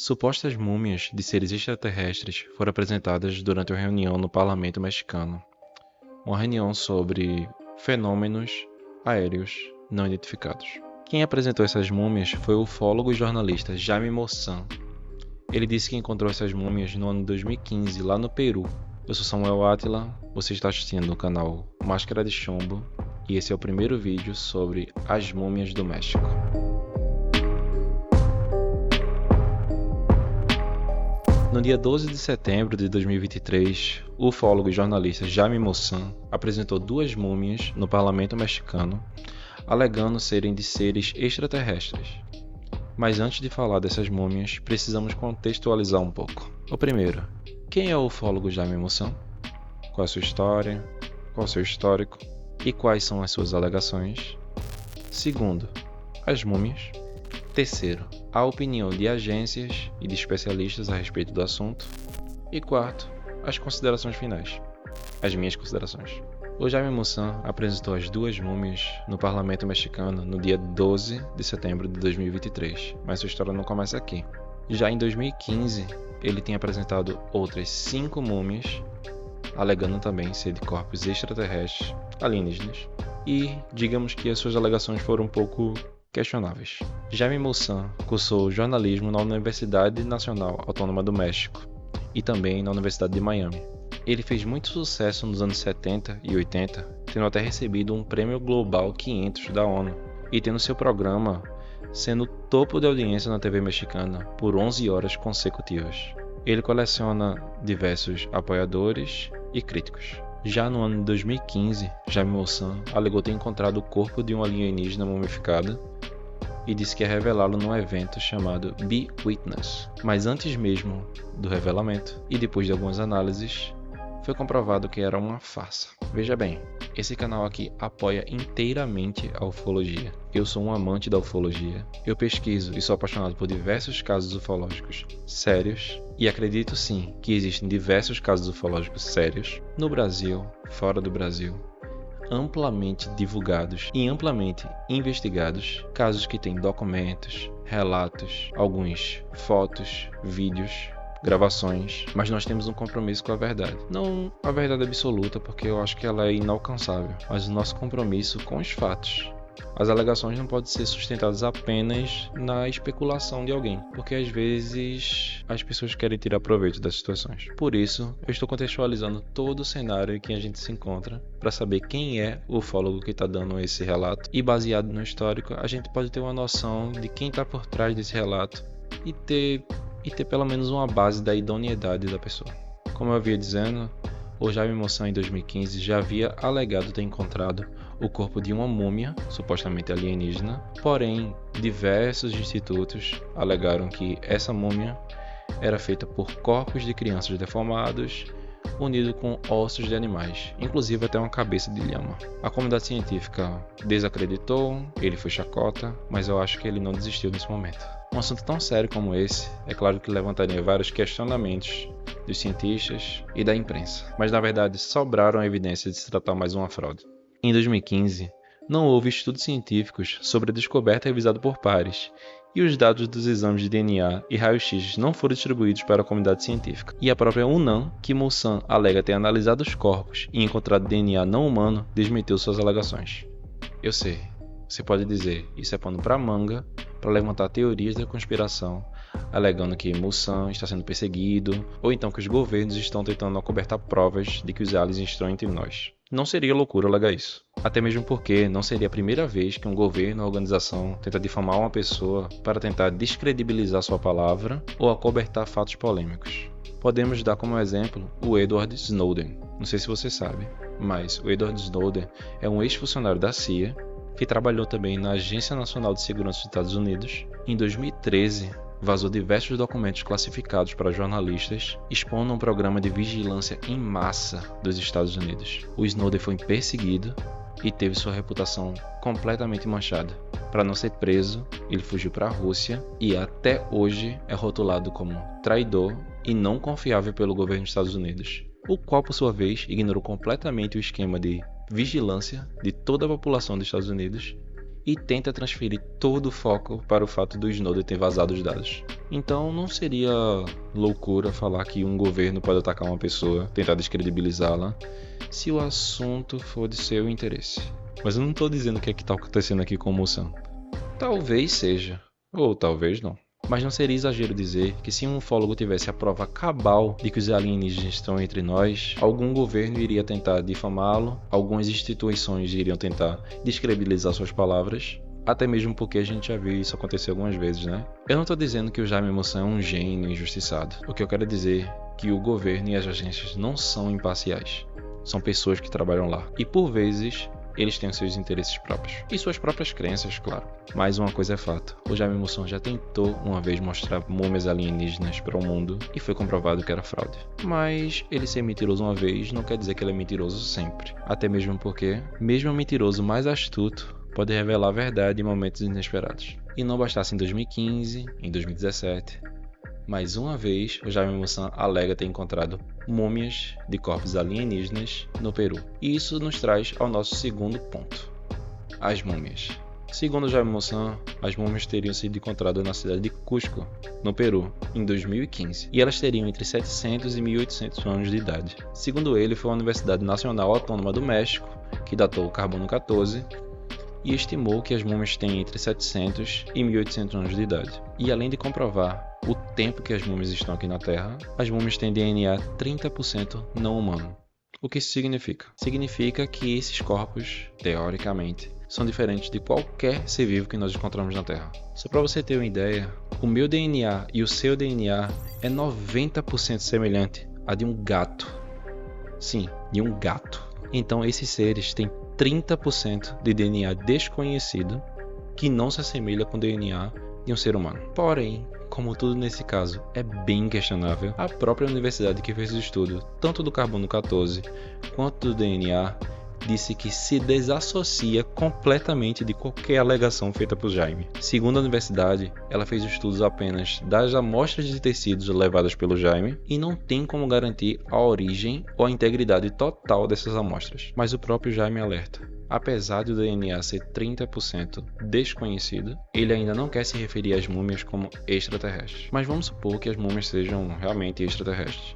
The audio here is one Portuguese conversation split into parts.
Supostas múmias de seres extraterrestres foram apresentadas durante uma reunião no parlamento mexicano. Uma reunião sobre fenômenos aéreos não identificados. Quem apresentou essas múmias foi o ufólogo e jornalista Jaime Maussan. Ele disse que encontrou essas múmias no ano de 2015, lá no Peru. Eu sou Samuel Átila, você está assistindo no canal Máscara de Chumbo, e esse é o primeiro vídeo sobre as múmias do México. No dia 12 de setembro de 2023, o ufólogo e jornalista Jaime Maussan apresentou duas múmias no parlamento mexicano, alegando serem de seres extraterrestres. Mas antes de falar dessas múmias, precisamos contextualizar um pouco. O primeiro, quem é o ufólogo Jaime Maussan? Qual é a sua história? Qual é o seu histórico? E quais são as suas alegações? Segundo, as múmias. Terceiro, a opinião de agências e de especialistas a respeito do assunto. E quarto, as considerações finais. As minhas considerações. O Jaime Maussan apresentou as duas múmias no parlamento mexicano no dia 12 de setembro de 2023, mas sua história não começa aqui. Já em 2015, ele tem apresentado outras 5 múmias, alegando também ser de corpos extraterrestres, alienígenas, e digamos que as suas alegações foram um pouco questionáveis. Jaime Maussan cursou jornalismo na Universidade Nacional Autônoma do México e também na Universidade de Miami. Ele fez muito sucesso nos anos 70 e 80, tendo até recebido um Prêmio Global 500 da ONU e tendo seu programa sendo topo de audiência na TV mexicana por 11 horas consecutivas. Ele coleciona diversos apoiadores e críticos. Já no ano de 2015, Jaime Maussan alegou ter encontrado o corpo de um alienígena mumificado e disse que ia revelá-lo num evento chamado Be Witness. Mas antes mesmo do revelamento, e depois de algumas análises, foi comprovado que era uma farsa. Veja bem, esse canal aqui apoia inteiramente a ufologia. Eu sou um amante da ufologia. Eu pesquiso e sou apaixonado por diversos casos ufológicos sérios. E acredito sim que existem diversos casos ufológicos sérios no Brasil, fora do Brasil, amplamente divulgados e amplamente investigados, casos que têm documentos, relatos, alguns fotos, vídeos, gravações, mas nós temos um compromisso com a verdade. Não a verdade absoluta, porque eu acho que ela é inalcançável, mas o nosso compromisso com os fatos. As alegações não podem ser sustentadas apenas na especulação de alguém, porque às vezes as pessoas querem tirar proveito das situações. Por isso, eu estou contextualizando todo o cenário em que a gente se encontra para saber quem é o ufólogo que está dando esse relato, e baseado no histórico, a gente pode ter uma noção de quem está por trás desse relato e ter pelo menos uma base da idoneidade da pessoa. Como eu havia dizendo, o Jaime Maussan em 2015 já havia alegado ter encontrado o corpo de uma múmia, supostamente alienígena, porém diversos institutos alegaram que essa múmia era feita por corpos de crianças deformados, unido com ossos de animais, inclusive até uma cabeça de lhama. A comunidade científica desacreditou, ele foi chacota, mas eu acho que ele não desistiu nesse momento. Um assunto tão sério como esse, é claro que levantaria vários questionamentos dos cientistas e da imprensa, mas na verdade sobraram evidências de se tratar mais uma fraude. Em 2015, não houve estudos científicos sobre a descoberta revisada por pares, e os dados dos exames de DNA e raio-x não foram distribuídos para a comunidade científica. E a própria UNAM, que Maussan alega ter analisado os corpos e encontrado DNA não humano, desmentiu suas alegações. Eu sei, você pode dizer, isso é pano para manga, para levantar teorias da conspiração, alegando que Maussan está sendo perseguido, ou então que os governos estão tentando acobertar provas de que os aliens estão entre nós. Não seria loucura alegar isso. Até mesmo porque não seria a primeira vez que um governo ou organização tenta difamar uma pessoa para tentar descredibilizar sua palavra ou acobertar fatos polêmicos. Podemos dar como exemplo o Edward Snowden. Não sei se você sabe, mas o Edward Snowden é um ex-funcionário da CIA que trabalhou também na Agência Nacional de Segurança dos Estados Unidos. Em 2013, vazou diversos documentos classificados para jornalistas, expondo um programa de vigilância em massa dos Estados Unidos. O Snowden foi perseguido e teve sua reputação completamente manchada. Para não ser preso, ele fugiu para a Rússia e até hoje é rotulado como traidor e não confiável pelo governo dos Estados Unidos, o qual, por sua vez, ignorou completamente o esquema de vigilância de toda a população dos Estados Unidos e tenta transferir todo o foco para o fato do Snowden ter vazado os dados. Então não seria loucura falar que um governo pode atacar uma pessoa, tentar descredibilizá-la, se o assunto for de seu interesse. Mas eu não estou dizendo o que é que está acontecendo aqui com o Mossad. Talvez seja, ou talvez não. Mas não seria exagero dizer que se um ufólogo tivesse a prova cabal de que os alienígenas estão entre nós, algum governo iria tentar difamá-lo, algumas instituições iriam tentar descredibilizar suas palavras, até mesmo porque a gente já viu isso acontecer algumas vezes, né? Eu não estou dizendo que o Jaime Mossad é um gênio injustiçado. O que eu quero dizer é que o governo e as agências não são imparciais. São pessoas que trabalham lá. E por vezes eles têm os seus interesses próprios. E suas próprias crenças, claro. Mas uma coisa é fato. O Jaime Mossad já tentou uma vez mostrar múmias alienígenas para o mundo e foi comprovado que era fraude. Mas ele ser mentiroso uma vez não quer dizer que ele é mentiroso sempre. Até mesmo porque, mesmo o mentiroso mais astuto, pode revelar a verdade em momentos inesperados. E não bastasse em 2015, em 2017... Mais uma vez, o Jaime Mossad alega ter encontrado múmias de corpos alienígenas no Peru. E isso nos traz ao nosso segundo ponto: as múmias. Segundo o Jaime Mossad, as múmias teriam sido encontradas na cidade de Cusco, no Peru, em 2015. E elas teriam entre 700 e 1800 anos de idade. Segundo ele, foi a Universidade Nacional Autônoma do México que datou o carbono 14 e estimou que as múmias têm entre 700 e 1800 anos de idade. E além de comprovar o tempo que as múmias estão aqui na Terra, as múmias têm DNA 30% não humano. O que isso significa? Significa que esses corpos, teoricamente, são diferentes de qualquer ser vivo que nós encontramos na Terra. Só para você ter uma ideia, o meu DNA e o seu DNA é 90% semelhante a de um gato. Sim, de um gato. Então esses seres têm 30% de DNA desconhecido que não se assemelha com o DNA de um ser humano. Porém, como tudo nesse caso é bem questionável, a própria universidade que fez o estudo, tanto do carbono 14 quanto do DNA, disse que se desassocia completamente de qualquer alegação feita por Jaime. Segundo a universidade, ela fez estudos apenas das amostras de tecidos levadas pelo Jaime e não tem como garantir a origem ou a integridade total dessas amostras. Mas o próprio Jaime alerta: apesar do DNA ser 30% desconhecido, ele ainda não quer se referir às múmias como extraterrestres. Mas vamos supor que as múmias sejam realmente extraterrestres.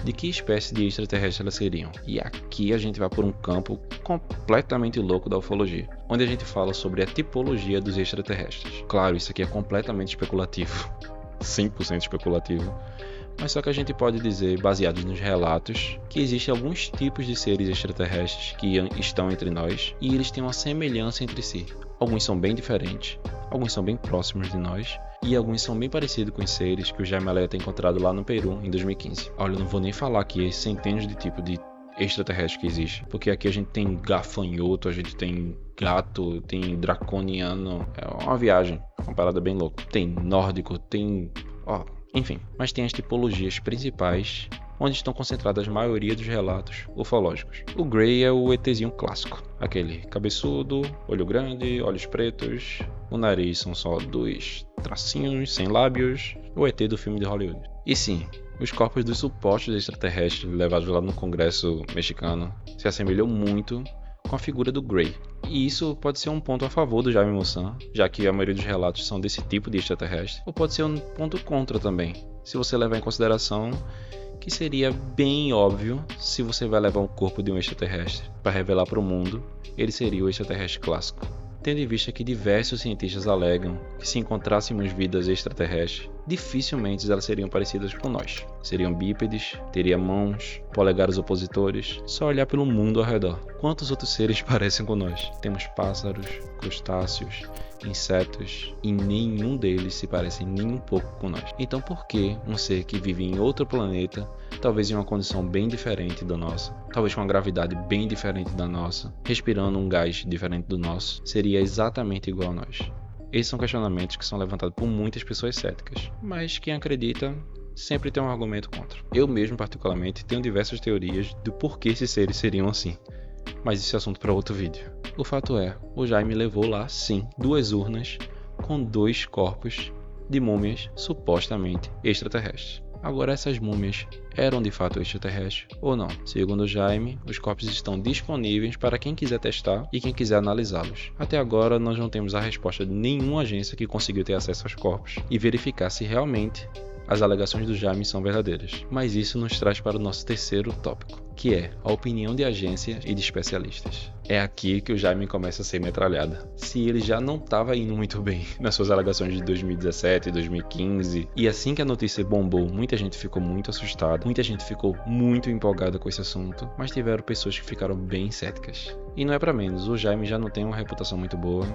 De que espécie de extraterrestre elas seriam? E aqui a gente vai por um campo completamente louco da ufologia, onde a gente fala sobre a tipologia dos extraterrestres. Claro, isso aqui é completamente especulativo, 100% especulativo. Mas só que a gente pode dizer, baseados nos relatos, que existem alguns tipos de seres extraterrestres que estão entre nós e eles têm uma semelhança entre si. Alguns são bem diferentes, alguns são bem próximos de nós e alguns são bem parecidos com os seres que o Jaime Mossad tem encontrado lá no Peru em 2015. Olha, eu não vou nem falar aqui as centenas de tipos de extraterrestre que existe, porque aqui a gente tem gafanhoto, a gente tem gato, tem draconiano, é uma viagem, uma parada bem louca. Tem nórdico, tem... enfim, mas tem as tipologias principais, onde estão concentradas a maioria dos relatos ufológicos. O Grey é o ETzinho clássico, aquele cabeçudo, olho grande, olhos pretos, o nariz são só 2 tracinhos, sem lábios, o ET do filme de Hollywood. E sim, os corpos dos supostos extraterrestres levados lá no Congresso mexicano se assemelham muito com a figura do Grey. E isso pode ser um ponto a favor do Jaime Mossad, já que a maioria dos relatos são desse tipo de extraterrestre, ou pode ser um ponto contra também, se você levar em consideração que seria bem óbvio se você vai levar um corpo de um extraterrestre para revelar para o mundo, ele seria o extraterrestre clássico. Tendo em vista que diversos cientistas alegam que se encontrássemos vidas extraterrestres, dificilmente elas seriam parecidas com nós. Seriam bípedes, teriam mãos, polegares opositores, só olhar pelo mundo ao redor. Quantos outros seres parecem com nós? Temos pássaros, crustáceos, insetos, e nenhum deles se parece nem um pouco com nós. Então por que um ser que vive em outro planeta, talvez em uma condição bem diferente da nossa, talvez com uma gravidade bem diferente da nossa, respirando um gás diferente do nosso, seria exatamente igual a nós? Esses são questionamentos que são levantados por muitas pessoas céticas, mas quem acredita sempre tem um argumento contra. Eu mesmo, particularmente, tenho diversas teorias do porquê esses seres seriam assim, mas esse é assunto para outro vídeo. O fato é, o Jaime levou lá, sim, 2 urnas com 2 corpos de múmias supostamente extraterrestres. Agora, essas múmias eram de fato extraterrestres ou não? Segundo Jaime, os corpos estão disponíveis para quem quiser testar e quem quiser analisá-los. Até agora, nós não temos a resposta de nenhuma agência que conseguiu ter acesso aos corpos e verificar se realmente as alegações do Jaime são verdadeiras. Mas isso nos traz para o nosso terceiro tópico, que é a opinião de agências e de especialistas. É aqui que o Jaime começa a ser metralhada. Se ele já não estava indo muito bem nas suas alegações de 2017 e 2015, e assim que a notícia bombou, muita gente ficou muito assustada, muita gente ficou muito empolgada com esse assunto, mas tiveram pessoas que ficaram bem céticas. E não é para menos, o Jaime já não tem uma reputação muito boa,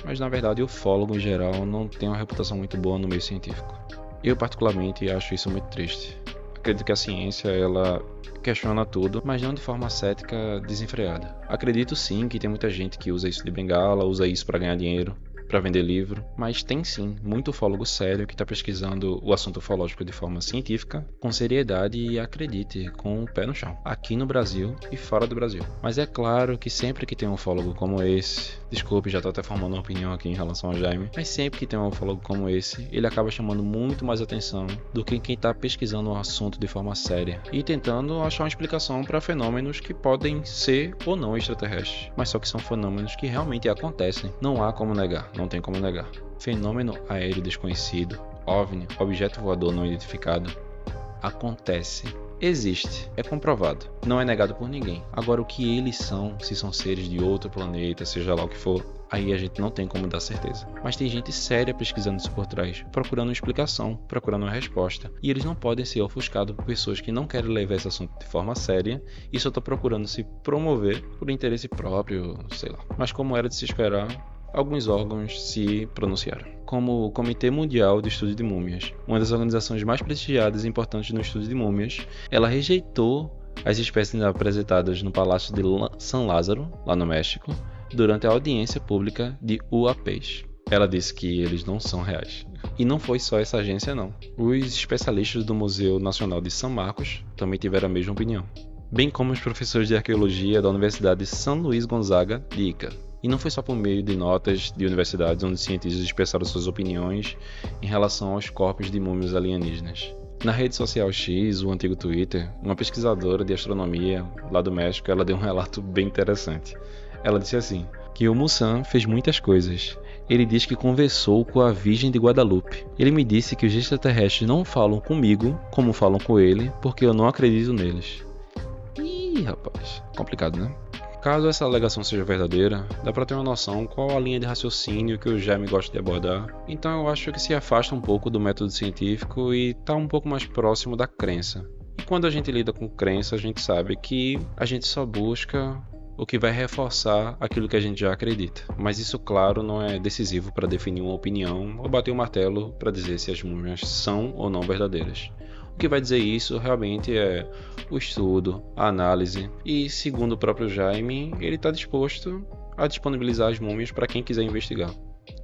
mas na verdade o ufólogo em geral não tem uma reputação muito boa no meio científico. Eu particularmente acho isso muito triste. Acredito que a ciência, ela questiona tudo, mas não de forma cética desenfreada. Acredito sim que tem muita gente que usa isso de bengala, usa isso para ganhar dinheiro, para vender livro, mas tem sim muito ufólogo sério que está pesquisando o assunto ufológico de forma científica, com seriedade e, acredite, com o pé no chão, aqui no Brasil e fora do Brasil. Mas é claro que sempre que tem um ufólogo como esse, desculpe, já estou até formando uma opinião aqui em relação a Jaime, mas sempre que tem um ufólogo como esse, ele acaba chamando muito mais atenção do que quem está pesquisando o assunto de forma séria e tentando achar uma explicação para fenômenos que podem ser ou não extraterrestres, mas só que são fenômenos que realmente acontecem, não há como negar. Não tem como negar. Fenômeno aéreo desconhecido, OVNI, objeto voador não identificado, acontece, existe, é comprovado, não é negado por ninguém. Agora, o que eles são, se são seres de outro planeta, seja lá o que for, aí a gente não tem como dar certeza. Mas tem gente séria pesquisando isso por trás, procurando uma explicação, procurando uma resposta. E eles não podem ser ofuscados por pessoas que não querem levar esse assunto de forma séria e só estão procurando se promover por interesse próprio, sei lá. Mas como era de se esperar, alguns órgãos se pronunciaram, como o Comitê Mundial de Estudo de Múmias, uma das organizações mais prestigiadas e importantes no estudo de múmias. Ela rejeitou as espécies apresentadas no Palácio de San Lázaro, lá no México, durante a audiência pública de UAPs. Ela disse que eles não são reais. E não foi só essa agência não. Os especialistas do Museu Nacional de São Marcos também tiveram a mesma opinião, bem como os professores de arqueologia da Universidade de São Luís Gonzaga de Ica. E não foi só por meio de notas de universidades onde cientistas expressaram suas opiniões em relação aos corpos de múmias alienígenas. Na rede social X, o antigo Twitter, uma pesquisadora de astronomia lá do México, ela deu um relato bem interessante. Ela disse assim, que o Musan fez muitas coisas. Ele diz que conversou com a Virgem de Guadalupe. Ele me disse que os extraterrestres não falam comigo como falam com ele, porque eu não acredito neles. Ih, rapaz, complicado, né? Caso essa alegação seja verdadeira, dá para ter uma noção qual a linha de raciocínio que o Jaime gosta de abordar. Então eu acho que se afasta um pouco do método científico e está um pouco mais próximo da crença. E quando a gente lida com crença, a gente sabe que a gente só busca o que vai reforçar aquilo que a gente já acredita. Mas isso, claro, não é decisivo para definir uma opinião ou bater o martelo para dizer se as múmias são ou não verdadeiras. O que vai dizer isso realmente é o estudo, a análise e, segundo o próprio Jaime, ele está disposto a disponibilizar as múmias para quem quiser investigar.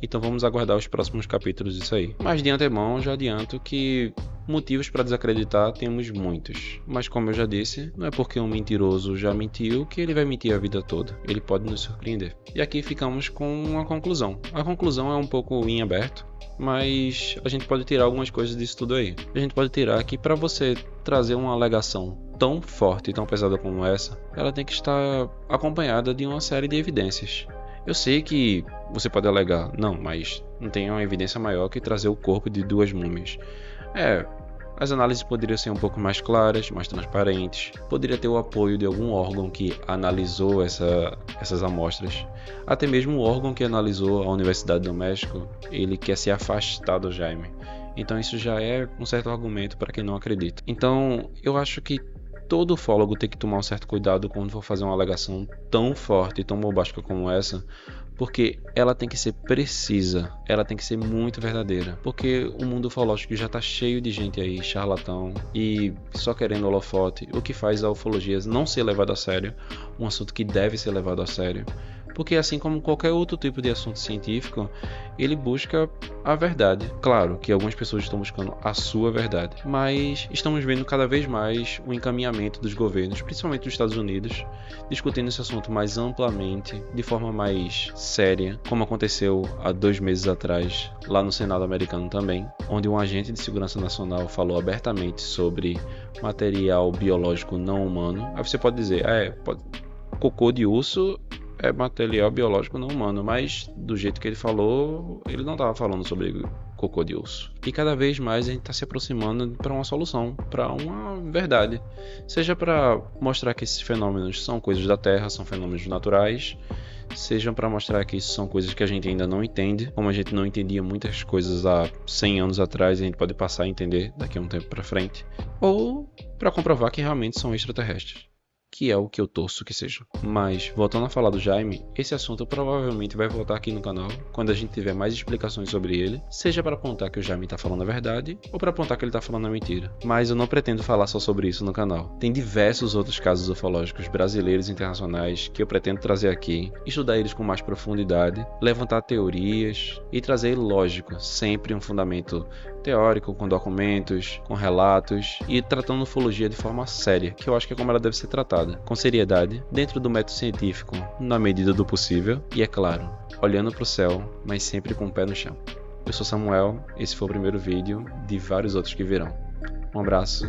Então vamos aguardar os próximos capítulos disso aí. Mas de antemão já adianto que motivos para desacreditar temos muitos. Mas como eu já disse, não é porque um mentiroso já mentiu que ele vai mentir a vida toda. Ele pode nos surpreender. E aqui ficamos com uma conclusão. A conclusão é um pouco em aberto, mas a gente pode tirar algumas coisas disso tudo aí. A gente pode tirar que para você trazer uma alegação tão forte e tão pesada como essa, ela tem que estar acompanhada de uma série de evidências. Eu sei que você pode alegar, não, mas não tem uma evidência maior que trazer o corpo de duas múmias. As análises poderiam ser um pouco mais claras, mais transparentes, poderia ter o apoio de algum órgão que analisou essas amostras. Até mesmo o órgão que analisou a Universidade do México, ele quer se afastar do Jaime. Então isso já é um certo argumento para quem não acredita. Então eu acho que todo ufólogo tem que tomar um certo cuidado quando for fazer uma alegação tão forte e tão bombástica como essa, porque ela tem que ser precisa, ela tem que ser muito verdadeira, porque o mundo ufológico já está cheio de gente aí, charlatão, e só querendo holofote, o que faz a ufologia não ser levada a sério, um assunto que deve ser levado a sério, Porque assim como qualquer outro tipo de assunto científico, ele busca a verdade. Claro que algumas pessoas estão buscando a sua verdade, mas estamos vendo cada vez mais o encaminhamento dos governos, principalmente dos Estados Unidos, discutindo esse assunto mais amplamente, de forma mais séria, como aconteceu há 2 meses atrás, lá no Senado americano também, onde um agente de segurança nacional falou abertamente sobre material biológico não humano. Aí você pode dizer, cocô de urso é material biológico não humano, mas do jeito que ele falou, ele não estava falando sobre cocô de urso. E cada vez mais a gente está se aproximando para uma solução, para uma verdade. Seja para mostrar que esses fenômenos são coisas da Terra, são fenômenos naturais, seja para mostrar que isso são coisas que a gente ainda não entende, como a gente não entendia muitas coisas há 100 anos atrás e a gente pode passar a entender daqui a um tempo para frente, ou para comprovar que realmente são extraterrestres, que é o que eu torço que seja. Mas, voltando a falar do Jaime, esse assunto provavelmente vai voltar aqui no canal quando a gente tiver mais explicações sobre ele, seja para apontar que o Jaime tá falando a verdade, ou para apontar que ele tá falando a mentira. Mas eu não pretendo falar só sobre isso no canal. Tem diversos outros casos ufológicos brasileiros e internacionais que eu pretendo trazer aqui, estudar eles com mais profundidade, levantar teorias e trazer, lógico, sempre um fundamento teórico, com documentos, com relatos e tratando ufologia de forma séria, que eu acho que é como ela deve ser tratada, com seriedade, dentro do método científico, na medida do possível e, é claro, olhando para o céu, mas sempre com o pé no chão. Eu sou Samuel, esse foi o primeiro vídeo de vários outros que virão. Um abraço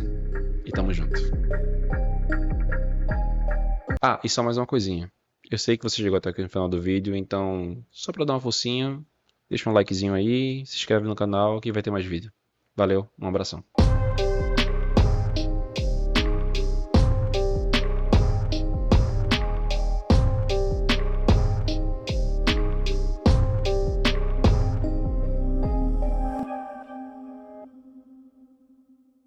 e tamo junto. E só mais uma coisinha. Eu sei que você chegou até aqui no final do vídeo, então só para dar uma forcinha, deixa um likezinho aí, se inscreve no canal que vai ter mais vídeo. Valeu, um abração.